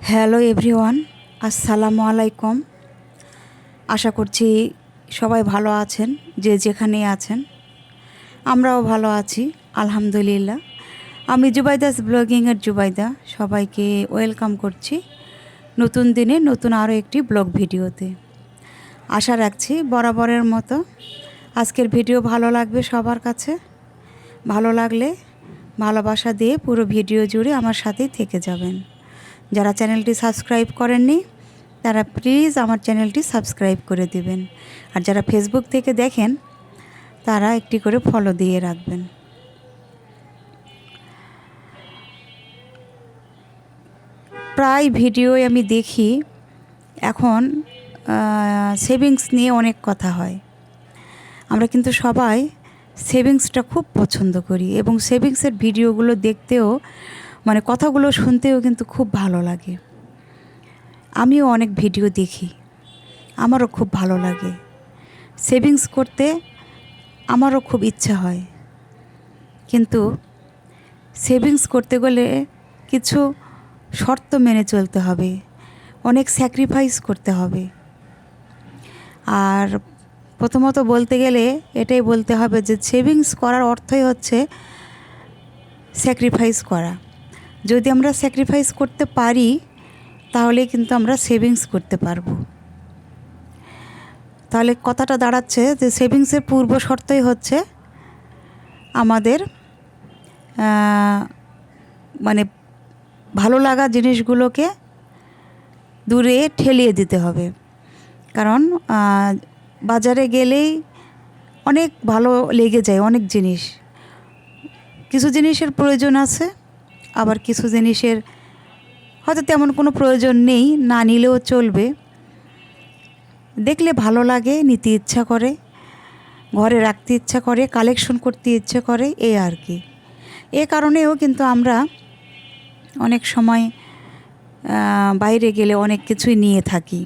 Hello everyone, আসসালামু আলাইকুম। আশা করছি সবাই ভালো আছেন, যে যেখানে আছেন। আমরাও ভালো আছি আলহামদুলিল্লাহ। আমি জুবাইদাস ব্লগিংয়ের জুবাইদা, সবাইকে ওয়েলকাম করছি নতুন দিনে নতুন আরও একটি ব্লগ ভিডিওতে। আশা রাখছি বরাবরের মতো আজকের ভিডিও ভালো লাগবে সবার কাছে। ভালো লাগলে ভালোবাসা দিয়ে পুরো ভিডিও জুড়ে আমার সাথেই থেকে যাবেন। যারা চ্যানেলটি সাবস্ক্রাইব করেননি তারা প্লিজ আমার চ্যানেলটি সাবস্ক্রাইব করে দিবেন। আর যারা ফেসবুক থেকে দেখেন তারা একটি করে ফলো দিয়ে রাখবেন। প্রায় ভিডিও আমি দেখি এখন সেভিংস নিয়ে অনেক কথা হয়। আমরা কিন্তু সবাই সেভিংসটা খুব পছন্দ করি এবং সেভিংসের ভিডিওগুলো দেখতেও কথাগুলো শুনতেও কিন্তু খুব ভালো লাগে। আমিও অনেক ভিডিও দেখি, আমারও খুব ভালো লাগে। সেভিংস করতে আমারও খুব ইচ্ছা হয়, কিন্তু সেভিংস করতে গেলে কিছু শর্ত মেনে চলতে হবে, অনেক স্যাক্রিফাইস করতে হবে। আর প্রথমত বলতে গেলে এটাই বলতে হবে যে সেভিংস করার অর্থই হচ্ছে স্যাক্রিফাইস করা। যদি আমরা স্যাক্রিফাইস করতে পারি তাহলে কিন্তু আমরা সেভিংস করতে পারবো। তাহলে কথাটা দাঁড়াচ্ছে যে সেভিংসের পূর্ব শর্তই হচ্ছে আমাদের ভালো লাগা জিনিসগুলোকে দূরে ঠেলিয়ে দিতে হবে। কারণ বাজারে গেলেই অনেক ভালো লেগে যায় অনেক জিনিস। কিছু জিনিসের প্রয়োজন আছে, আবার কিছু জিনিসের হয়তো তেমন কোনো প্রয়োজন নেই, না নিলেও চলবে। দেখলে ভালো লাগে, নিতে ইচ্ছা করে, ঘরে রাখতে ইচ্ছা করে, কালেকশন করতে ইচ্ছে করে, এই আর কি। এ কারণেও কিন্তু আমরা অনেক সময় বাইরে গেলে অনেক কিছুই নিয়ে থাকি।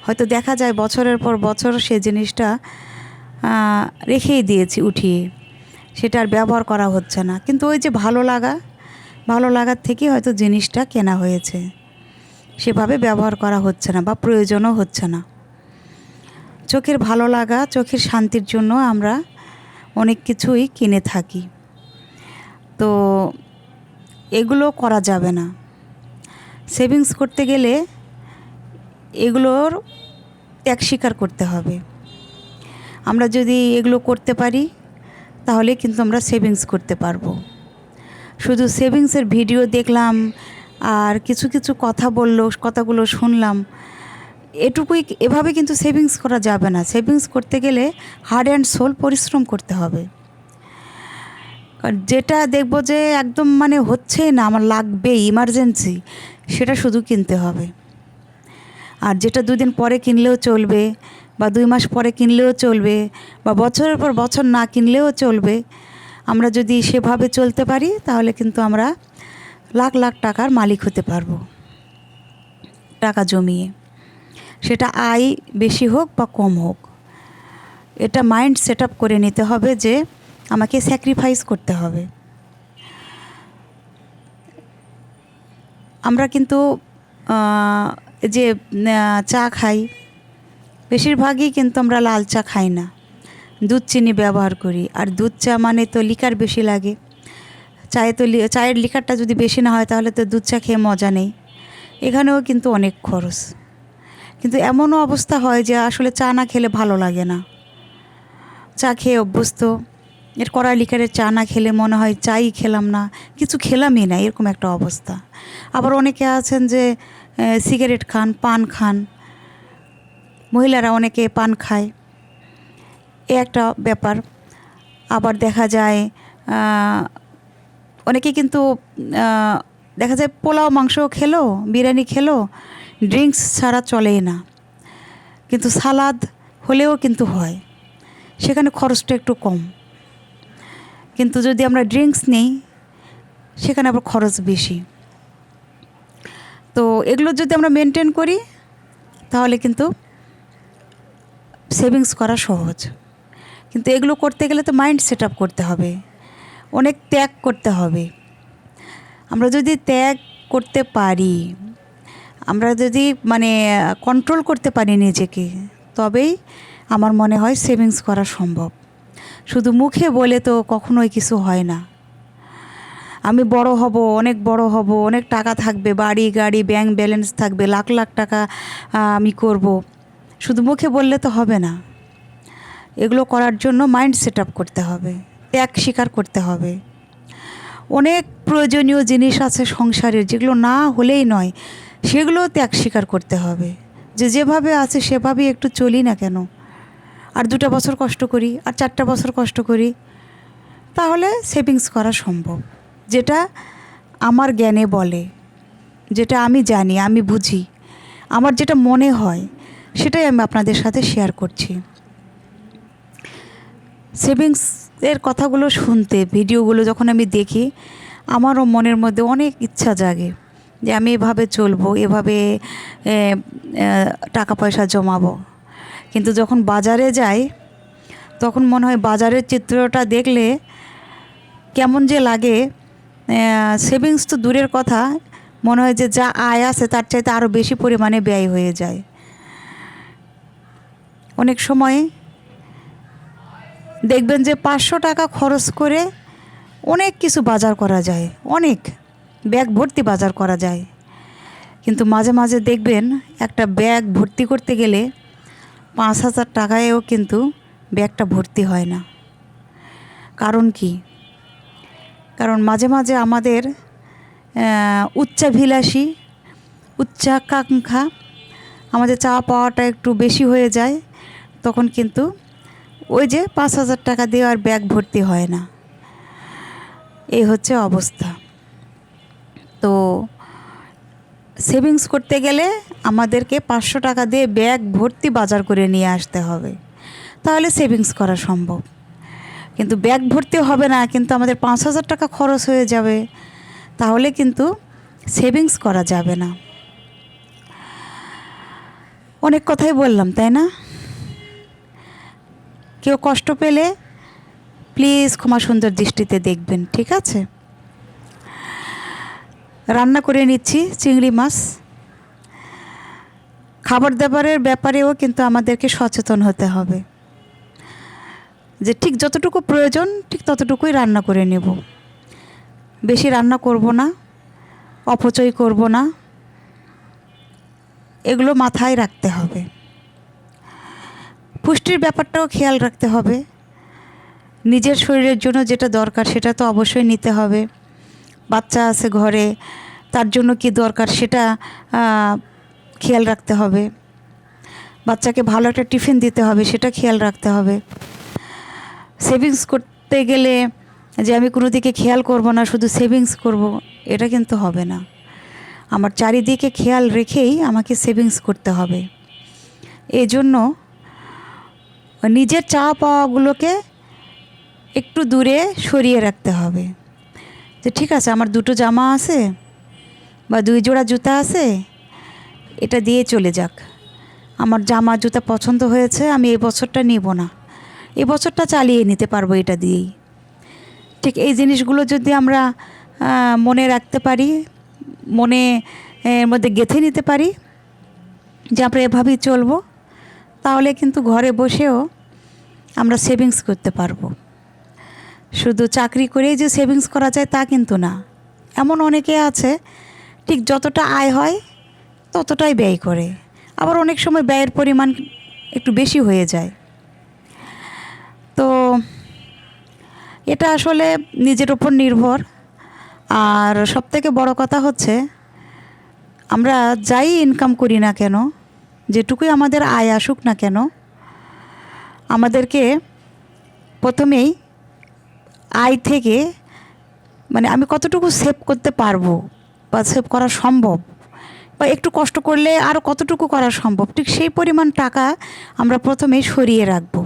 হয়তো দেখা যায় বছরের পর বছর সে জিনিসটা রেখেই দিয়েছি উঠিয়ে, সেটা আর ব্যবহার করা হচ্ছে না। কিন্তু ওই যে ভালো লাগার থেকে হয়তো জিনিসটা কেনা হয়েছে, সেভাবে ব্যবহার করা হচ্ছে না বা প্রয়োজনও হচ্ছে না। চোখের ভালো লাগা, চোখের শান্তির জন্য আমরা অনেক কিছুই কিনে থাকি। তো এগুলো করা যাবে না। সেভিংস করতে গেলে এগুলোর ত্যাগ স্বীকার করতে হবে। আমরা যদি এগুলো করতে পারি তাহলে কিন্তু আমরা সেভিংস করতে পারবো। শুধু সেভিংসের ভিডিও দেখলাম আর কিছু কিছু কথা বললো, কথাগুলো শুনলাম, এটুকুই, এভাবে কিন্তু সেভিংস করা যাবে না। সেভিংস করতে গেলে হার্ড অ্যান্ড সোল পরিশ্রম করতে হবে। যেটা দেখবো যে একদম হচ্ছে না, আমার লাগবে ইমার্জেন্সি, সেটা শুধু কিনতে হবে। আর যেটা 2 দিন পরে কিনলেও চলবে, বা 2 মাস পরে কিনলেও চলবে, বা বছরের পর বছর না কিনলেও চলবে, আমরা যদি সেভাবে চলতে পারি তাহলে কিন্তু আমরা লাখ লাখ টাকার মালিক হতে পারবো টাকা জমিয়ে। সেটা আয় বেশি হোক বা কম হোক, এটা মাইন্ড সেট আপ করে নিতে হবে যে আমাকে স্যাক্রিফাইস করতে হবে। আমরা কিন্তু যে চা খাই, বেশিরভাগই কিন্তু আমরা লাল চা খাই না, দুধ চিনি ব্যবহার করি। আর দুধ চা তো লিকার বেশি লাগে। চায়ের লিকারটা যদি বেশি না হয় তাহলে তো দুধ চা খেয়ে মজা নেই। এখানেও কিন্তু অনেক খরচ। কিন্তু এমনও অবস্থা হয় যে আসলে চা না খেলে ভালো লাগে না, চা খেয়ে অভ্যস্ত, এর কড়া লিকারের চা না খেলে মনে হয় চাই খেলাম না, কিছু খেলামই না, এরকম একটা অবস্থা। আবার অনেকে আছেন যে সিগারেট খান, পান খান, মহিলারা অনেকে পান খায়, এ একটা ব্যাপার। আবার দেখা যায় অনেকে কিন্তু দেখা যায় পোলাও মাংস খেলো, বিরিয়ানি খেলো, ড্রিঙ্কস ছাড়া চলেই না। কিন্তু সালাদ হলেও কিন্তু হয়, সেখানে খরচটা একটু কম। কিন্তু যদি আমরা ড্রিঙ্কস নিই সেখানে আবার খরচ বেশি। তো এগুলো যদি আমরা মেনটেন করি তাহলে কিন্তু সেভিংস করা সহজ। কিন্তু এগুলো করতে গেলে তো মাইন্ড সেট আপ করতে হবে, অনেক ত্যাগ করতে হবে। আমরা যদি ত্যাগ করতে পারি আমরা যদি মানে কন্ট্রোল করতে পারি নিজেকে, তবেই আমার মনে হয় সেভিংস করা সম্ভব। শুধু মুখে বলে তো কখনোই কিছু হয় না। আমি বড় হব, অনেক বড় হব, অনেক টাকা থাকবে, বাড়ি গাড়ি ব্যাংক ব্যালেন্স থাকবে, লাখ লাখ টাকা আমি করব, শুধু মুখে বললে তো হবে না। এগুলো করার জন্য মাইন্ড সেট আপ করতে হবে, ত্যাগ স্বীকার করতে হবে। অনেক প্রয়োজনীয় জিনিস আছে সংসারের, যেগুলো না হলেই নয়, সেগুলো ত্যাগ স্বীকার করতে হবে। যেভাবে আছে সেভাবেই একটু চলি না কেন, আর 2টা বছর কষ্ট করি, আর 4টা বছর কষ্ট করি, তাহলে সেভিংস করা সম্ভব। যেটা আমার জ্ঞানে বলে, যেটা আমি জানি, আমি বুঝি, আমার যেটা মনে হয়, সেটাই আমি আপনাদের সাথে শেয়ার করছি। সেভিংসের কথাগুলো শুনতে, ভিডিওগুলো যখন আমি দেখি, আমারও মনের মধ্যে অনেক ইচ্ছা জাগে যে আমি এভাবে চলবো, এভাবে টাকা পয়সা জমাবো। কিন্তু যখন বাজারে যাই, তখন মনে হয় বাজারের চিত্রটা দেখলে কেমন যে লাগে। সেভিংস তো দূরের কথা, মনে হয় যে যা আয় আছে তার চাইতে আরও বেশি পরিমাণে ব্যয় হয়ে যায়। অনেক সময় দেখবেন যে 500 টাকা খরচ করে অনেক কিছু বাজার করা যায়, অনেক ব্যাগ ভর্তি বাজার করা যায়। কিন্তু মাঝে মাঝে দেখবেন একটা ব্যাগ ভর্তি করতে গেলে 5,000 টাকায়ও কিন্তু ব্যাগটা ভর্তি হয় না। কারণ কি? কারণ মাঝে মাঝে আমাদের উচ্চাভিলাষী, উচ্চাকাঙ্ক্ষা, আমাদের চাওয়া পাওয়াটা একটু বেশি হয়ে যায়। তখন কিন্তু ওই যে 5,000 টাকা দিয়ে আর ব্যাগ ভর্তি হয় না। এই হচ্ছে অবস্থা। তো সেভিংস করতে গেলে আমাদেরকে 500 টাকা দিয়ে ব্যাগ ভর্তি বাজার করে নিয়ে আসতে হবে, তাহলে সেভিংস করা সম্ভব। কিন্তু ব্যাগ ভর্তি হবে না, কিন্তু আমাদের 5,000 টাকা খরচ হয়ে যাবে, তাহলে কিন্তু সেভিংস করা যাবে না। অনেক কথাই বললাম, তাই না? কেউ কষ্ট পেলে প্লিজ ক্ষমা সুন্দর দৃষ্টিতে দেখবেন, ঠিক আছে? রান্না করে নিচ্ছি চিংড়ি মাছ। খাবার দাবারের ব্যাপারেও কিন্তু আমাদেরকে সচেতন হতে হবে, যে ঠিক যতটুকু প্রয়োজন ঠিক ততটুকুই রান্না করে নেব, বেশি রান্না করব না, অপচয় করব না। এগুলো মাথায় রাখতে হবে। পুষ্টির ব্যাপারটাও খেয়াল রাখতে হবে। নিজের শরীরের জন্য যেটা দরকার সেটা তো অবশ্যই নিতে হবে। বাচ্চা আছে ঘরে, তার জন্য কি দরকার সেটা খেয়াল রাখতে হবে। বাচ্চাকে ভালো একটা টিফিন দিতে হবে, সেটা খেয়াল রাখতে হবে। সেভিংস করতে গেলে যে আমি কোনো দিকে খেয়াল করব না, শুধু সেভিংস করব, এটা কিন্তু হবে না। আমার চারিদিকে খেয়াল রেখেই আমাকে সেভিংস করতে হবে। এই জন্য নিজের চাওয়া পাওয়াগুলোকে একটু দূরে সরিয়ে রাখতে হবে। যে ঠিক আছে, আমার 2টো জামা আছে বা 2 জোড়া জুতা আছে, এটা দিয়ে চলে যাক। আমার জামা জুতা পছন্দ হয়েছে, আমি এই বছরটা নিব না, এই বছরটা চালিয়ে নিতে পারবো এটা দিয়েই। ঠিক এই জিনিসগুলো যদি আমরা মনে রাখতে পারি, মনে মধ্যে গেঁথে নিতে পারি যে আমরা এভাবেই চলবো, তাহলে কিন্তু ঘরে বসেও আমরা সেভিংস করতে পারবো। শুধু চাকরি করেই যে সেভিংস করা যায় তা কিন্তু না। এমন অনেকে আছে ঠিক যতটা আয় হয় ততটাই ব্যয় করে, আবার অনেক সময় ব্যয়ের পরিমাণ একটু বেশি হয়ে যায়। তো এটা আসলে নিজের উপর নির্ভর। আর সবথেকে বড় কথা হচ্ছে, আমরা যাই ইনকাম করি না কেন, যেটুকুই আমাদের আয় আসুক না কেন, আমাদেরকে প্রথমেই আয় থেকে মানে আমি কতটুকু সেভ করতে পারবো বা সেভ করা সম্ভব, বা একটু কষ্ট করলে আরও কতটুকু করা সম্ভব, ঠিক সেই পরিমাণ টাকা আমরা প্রথমেই সরিয়ে রাখবো।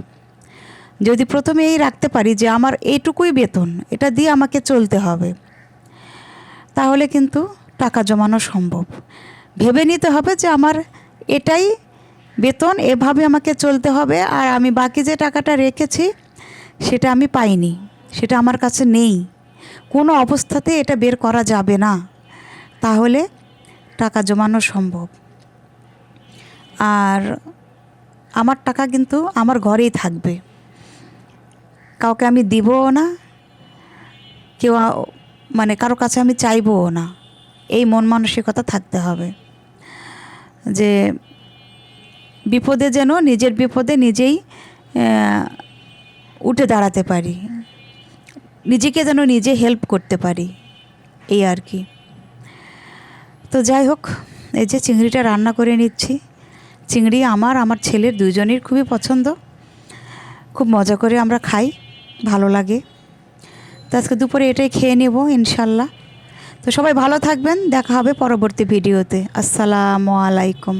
যদি প্রথমেই রাখতে পারি যে আমার এইটুকুই বেতন, এটা দিয়ে আমাকে চলতে হবে, তাহলে কিন্তু টাকা জমানো সম্ভব। ভেবে নিতে হবে যে আমার এটাই বেতন, এভাবে আমাকে চলতে হবে, আর আমি বাকি যে টাকাটা রেখেছি সেটা আমি পাইনি, সেটা আমার কাছে নেই, কোনো অবস্থাতে এটা বের করা যাবে না। তাহলে টাকা জমানো সম্ভব। আর আমার টাকা কিন্তু আমার ঘরেই থাকবে, কাউকে আমি দিবও না, কেউ মানে কারো কাছে আমি চাইবও না। এই মন মানসিকতা থাকতে হবে যে বিপদে যেন নিজের বিপদে নিজেই উঠে দাঁড়াতে পারি, নিজেকে যেন নিজে হেল্প করতে পারি, এই আর কি। তো যাই হোক, এই যে চিংড়িটা রান্না করে নিচ্ছি। চিংড়ি আমার ছেলের দুজনের খুবই পছন্দ, খুব মজা করে আমরা খাই, ভালো লাগে। তো আজকে দুপুরে এটাই খেয়ে নেব ইনশাল্লাহ। তো সবাই ভালো থাকবেন, দেখা হবে পরবর্তী ভিডিওতে। আসসালামু আলাইকুম।